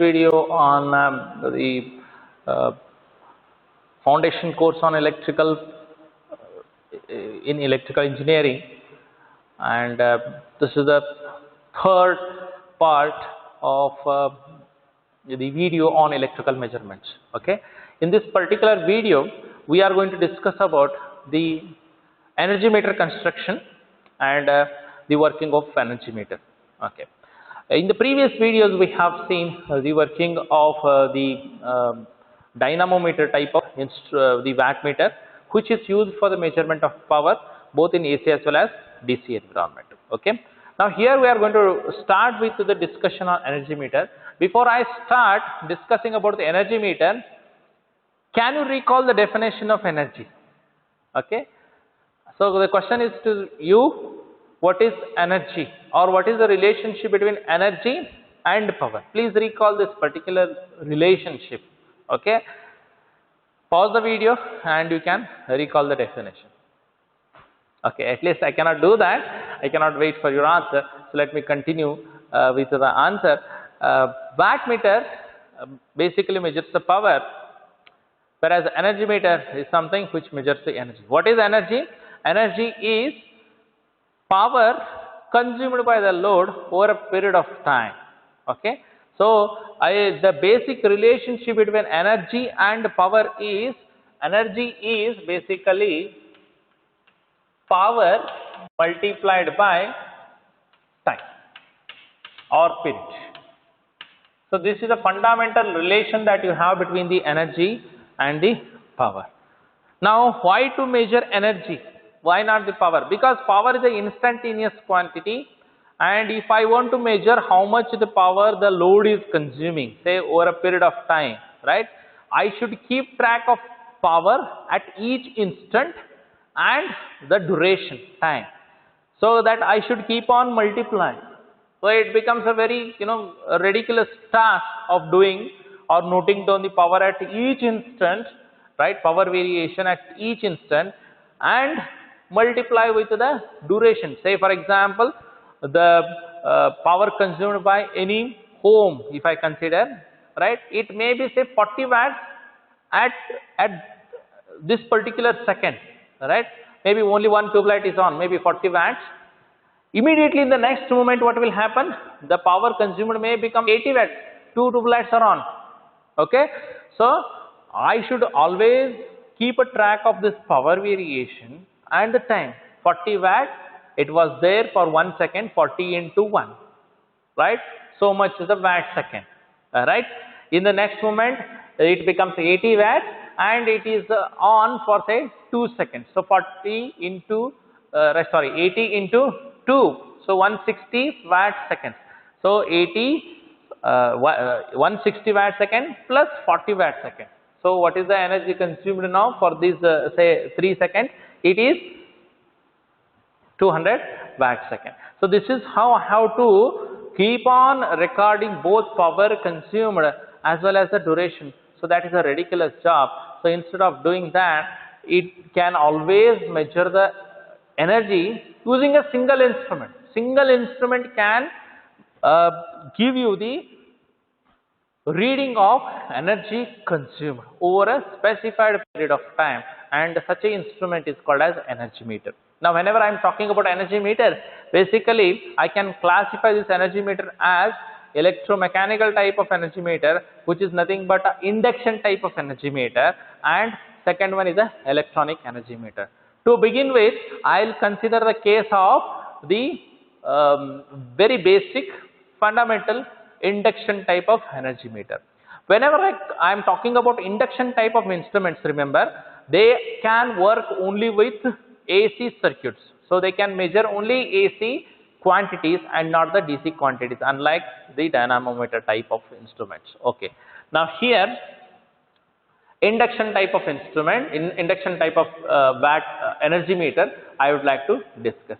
video on the foundation course on electrical in electrical engineering, and this is the third part of the video on electrical measurements. Okay, in this particular video we are going to discuss about the energy meter construction and the working of energy meter. Okay, in the previous videos we have seen the working of the dynamometer type of the wattmeter, which is used for the measurement of power both in AC as well as DC environment. Okay, now here we are going to start with the discussion on energy meter. Before I start discussing about the energy meter, can you recall the definition of energy? Okay, so the question is to you, what is energy, or what is the relationship between energy and power? Please recall this particular relationship. Okay, pause the video and you can recall the definition. Okay, at least I cannot do that. I cannot wait for your answer. So let me continue with the answer. Wattmeter basically measures the power, whereas energy meter is something which measures the energy. What is energy? Energy is power consumed by the load over a period of time. Okay, so the basic relationship between energy and power is, energy is basically power multiplied by time or period. So this is a fundamental relation that you have between the energy and the power. Now, why to measure energy? Why not the power? Because power is an instantaneous quantity, and if I want to measure how much the power the load is consuming, say over a period of time, right, I should keep track of power at each instant and the duration, time, so that I should keep on multiplying. So it becomes a very a ridiculous task of doing or noting down the power at each instant, right, power variation at each instant, and multiply with the duration. Say for example, the power consumed by any home, if I consider, right, it may be say 40 watts at this particular second, right, maybe only one tube light is on, maybe 40 watts. Immediately in the next moment what will happen? The power consumed may become 80 watts, two tube lights are on. Okay, so I should always keep a track of this power variation and the time. 40 watts, it was there for 1 second, 40 into 1, right, so much is the watt second, right. In the next moment it becomes 80 watts and it is on for say 2 seconds, so 40 into 80 into 2, so 160 watt seconds. So 160 watt second plus 40 watt second. So what is the energy consumed now for this say 3 seconds? It is 200 watt second. So this is how I have to keep on recording both power consumed as well as the duration. So that is a ridiculous job. So instead of doing that, it can always measure the energy using a single instrument. Single instrument can give you the reading of energy consumed over a specified period of time, and such an instrument is called as energy meter. Now whenever I am talking about energy meter, basically I can classify this energy meter as electromechanical type of energy meter, which is nothing but an induction type of energy meter, and second one is a electronic energy meter. To begin with, I will consider the case of the very basic fundamental induction type of energy meter. Whenever I am talking about induction type of instruments, remember, they can work only with AC circuits. So they can measure only AC quantities and not the DC quantities, unlike the dynamometer type of instruments. Okay. Now here, induction type of instrument, induction type of energy meter, I would like to discuss.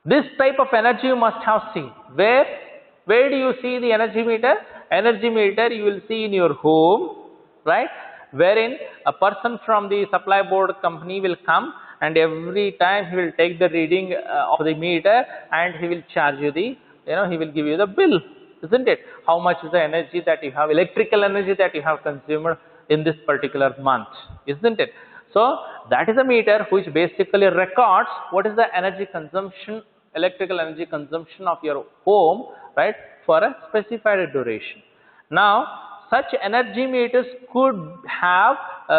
This type of energy you must have seen. Where do you see the energy meter? Energy meter you will see in your home, right, wherein a person from the supply board company will come, and every time he will take the reading of the meter and he will charge you the, he will give you the bill, isn't it? How much is the energy that you have, electrical energy that you have consumed in this particular month, isn't it? So that is a meter which basically records what is the energy consumption, electrical energy consumption of your home, right, for a specified duration. Now such energy meters could have,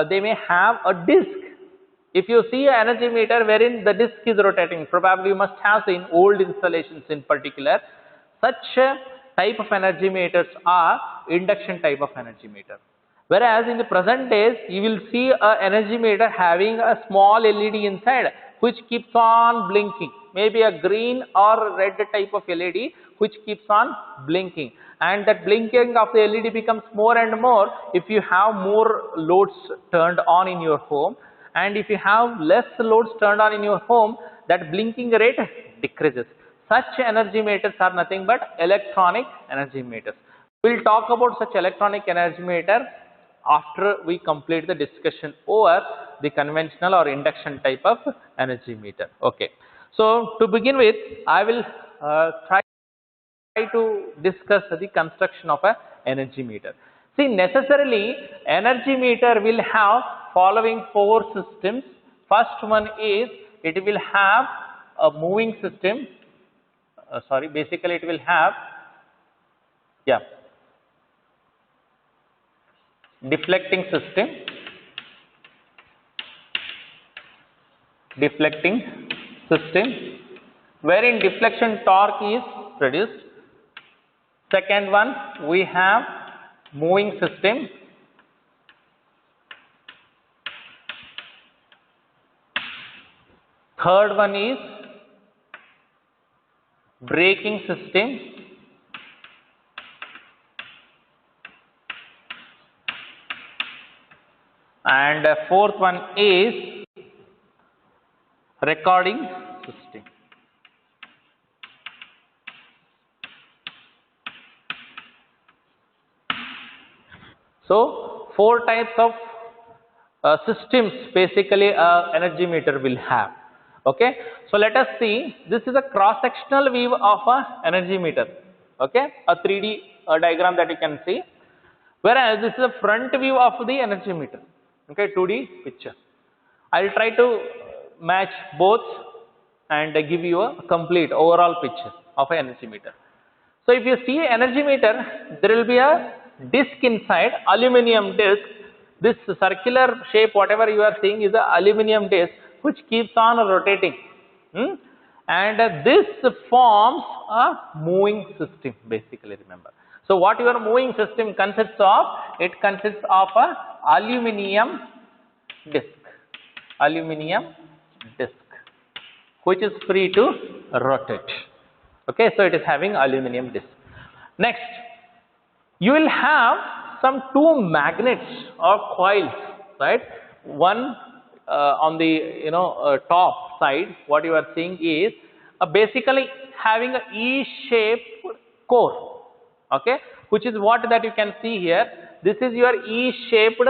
they may have a disk. If you see an energy meter wherein the disk is rotating, probably you must have seen old installations in particular. Such type of energy meters are induction type of energy meter. Whereas in the present days, you will see a energy meter having a small LED inside which keeps on blinking. Maybe a green or red type of LED which keeps on blinking. And that blinking of the LED becomes more and more if you have more loads turned on in your home. And if you have less loads turned on in your home, that blinking rate decreases. Such energy meters are nothing but electronic energy meters. We will talk about such electronic energy meter after we complete the discussion over the conventional or induction type of energy meter. Okay. So to begin with, I will try to discuss the construction of a energy meter. See, necessarily energy meter will have following four systems. First one is it will have a moving system. Basically it will have deflecting system, wherein deflection torque is produced. Second one, we have moving system. Third one is braking system. And fourth one is recording system. So four types of systems basically energy meter will have. Okay, so let us see, this is a cross sectional view of a energy meter. Okay, a 3D diagram that you can see, whereas this is a front view of the energy meter. Okay, 2D picture. I will try to match both and give you a complete overall picture of an energy meter. So if you see an energy meter, there will be a disc inside, aluminum disc. This circular shape, whatever you are seeing, is a aluminum disc which keeps on rotating. And this forms a moving system, basically, remember. So what your moving system consists of? It consists of a aluminum disc, which is free to rotate. Okay, so it is having aluminum disc. Next, you will have some two magnets or coils, right? One on the top side, what you are seeing is basically having a E-shaped core. Okay, which is what that you can see here. This is your E-shaped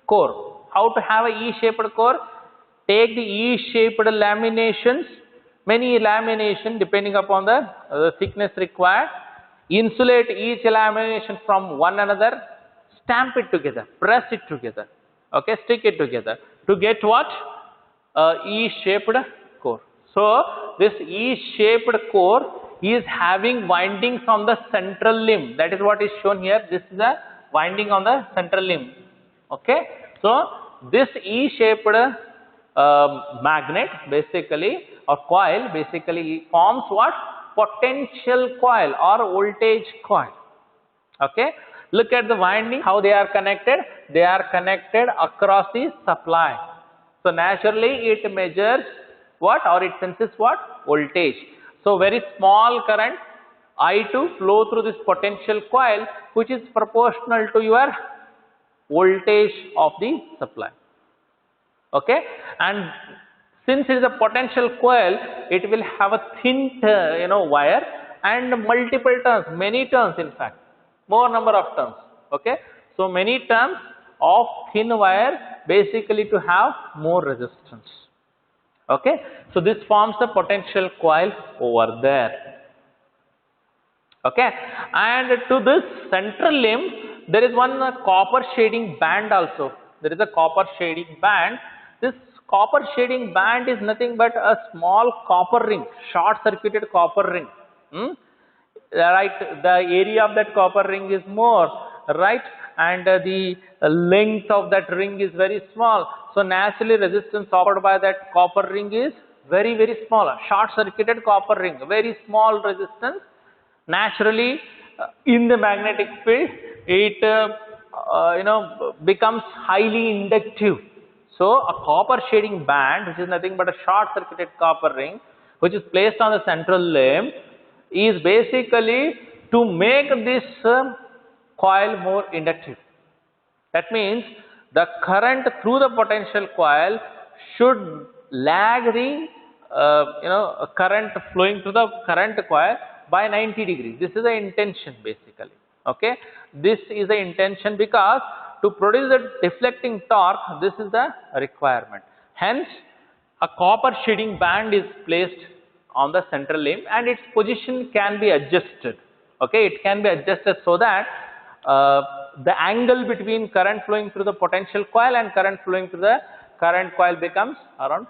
core. How to have a E-shaped core? Take the E-shaped laminations, many lamination depending upon the thickness required. Insulate each lamination from one another, stamp it together, press it together, okay, stick it together to get what? E-shaped core. So this E-shaped core is having windings on the central limb. That is what is shown here. This is a winding on the central limb. Okay, so this E-shaped magnet basically or coil basically forms what? Potential coil or voltage coil. Okay, look at the winding, how they are connected. They are connected across the supply. So naturally it measures what, or it senses what? Voltage. So very small current I2 flow through this potential coil, which is proportional to your voltage of the supply. Okay, and since it is a potential coil, it will have a thin wire and multiple turns, many turns, in fact, more number of turns. Okay, so many turns of thin wire basically to have more resistance. Okay, so this forms the potential coil over there. Okay, and to this central limb there is one copper shading band also. There is a copper shading band. This copper shading band is nothing but a small copper ring, short circuited copper ring. Right, the area of that copper ring is more, right, and the length of that ring is very small. So naturally resistance offered by that copper ring is very, very small. Short circuited copper ring, very small resistance. Naturally in the magnetic field it becomes highly inductive. So a copper shading band, which is nothing but a short circuited copper ring which is placed on the central limb, is basically to make this coil more inductive. That means the current through the potential coil should lag the current flowing through the current coil by 90 degrees. This is the intention basically. Okay, this is the intention because to produce the deflecting torque, this is the requirement. Hence, a copper shading band is placed on the central limb and its position can be adjusted. Okay, it can be adjusted so that the angle between current flowing through the potential coil and current flowing through the current coil becomes around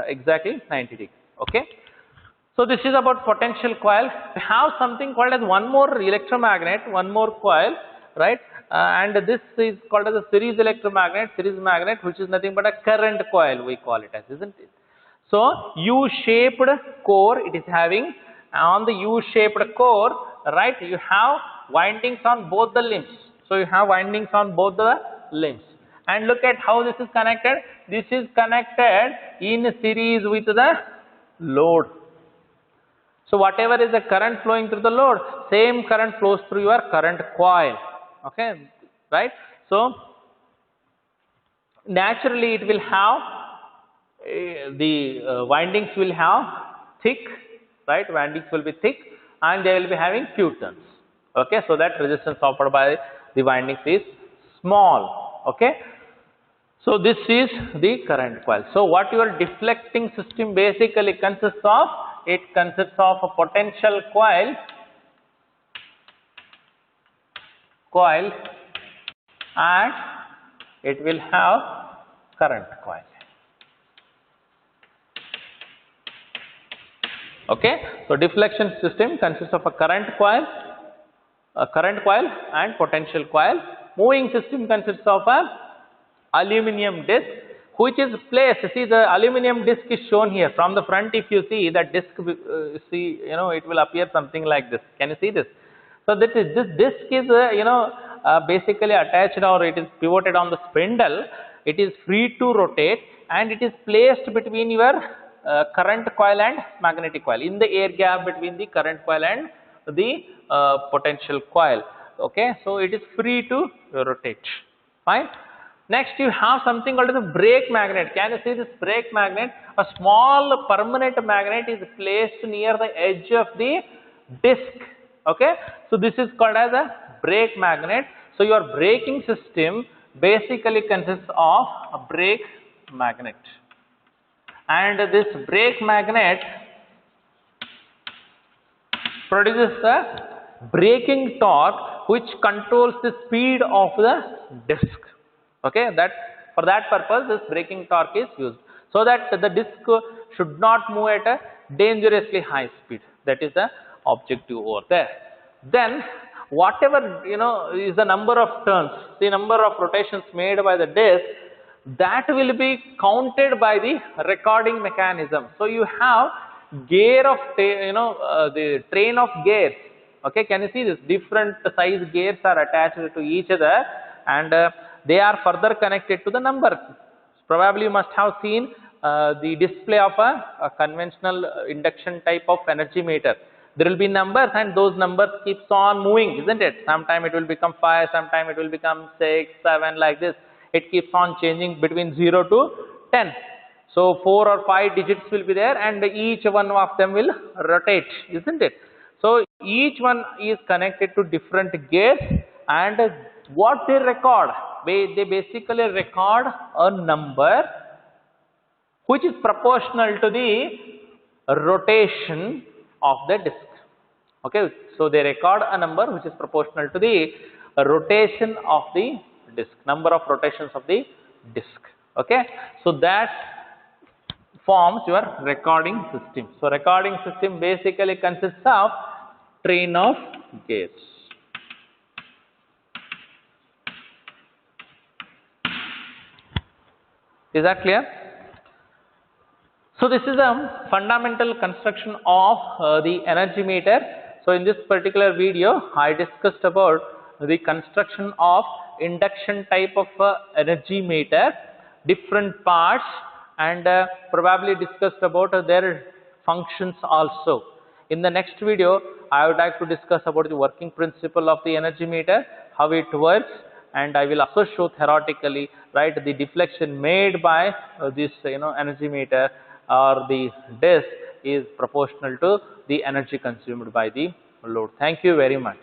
exactly 90 degrees. Okay. So this is about potential coil. We have something called as one more electromagnet, one more coil, right? And this is called as a series electromagnet, series magnet, which is nothing but a current coil, we call it as, isn't it? So U-shaped core it is having. On the U-shaped core, right, you have windings on both the limbs. So you have windings on both the limbs. And look at how this is connected. This is connected in series with the load. So whatever is the current flowing through the load, same current flows through your current coil. Okay, right? So naturally it will have the windings will have thick, right? Windings will be thick and they will be having few turns. Okay, so that resistance offered by the windings is small. Okay, so this is the current coil. So what your deflecting system basically consists of? It consists of a potential coil, and it will have current coil. Okay, so deflection system consists of a current coil and potential coil. Moving system consists of a aluminum disc which is placed. See, the aluminum disc is shown here. From the front, if you see that disc, see, it will appear something like this. Can you see this? So this disc is basically attached, or it is pivoted on the spindle. It is free to rotate and it is placed between your current coil and magnetic coil, in the air gap between the current coil and the potential coil. Okay, so it is free to rotate. Fine. Next, you have something called as a brake magnet. Can you see this brake magnet? A small permanent magnet is placed near the edge of the disc. Okay, so this is called as a brake magnet. So your braking system basically consists of a brake magnet, and this brake magnet produces a braking torque which controls the speed of the disc. Okay, that for that purpose this braking torque is used, so that the disc should not move at a dangerously high speed. That is the objective over there. Then whatever is the number of turns, the number of rotations made by the disc, that will be counted by the recording mechanism. So you have gear of the train of gears. Okay, can you see this? Different size gears are attached to each other, and they are further connected to the number. Probably you must have seen the display of a conventional induction type of energy meter. There will be numbers and those numbers keeps on moving, isn't it? Sometime it will become 5, sometime it will become 6, 7, like this. It keeps on changing between 0 to 10. So 4 or 5 digits will be there and each one of them will rotate, isn't it? So each one is connected to different gears, and what they record, they basically record a number which is proportional to the rotation of the disc. Okay, So they record a number which is proportional to the rotation of the disk, number of rotations of the disk. Okay, so that forms your recording system. So recording system basically consists of train of gates. Is that clear? So this is a fundamental construction of the energy meter. So in this particular video, I discussed about the construction of induction type of energy meter, different parts, and probably discussed about their functions also. In the next video, I would like to discuss about the working principle of the energy meter, how it works, and I will also show theoretically, right, the deflection made by this energy meter or the disk is proportional to the energy consumed by the load. Thank you very much.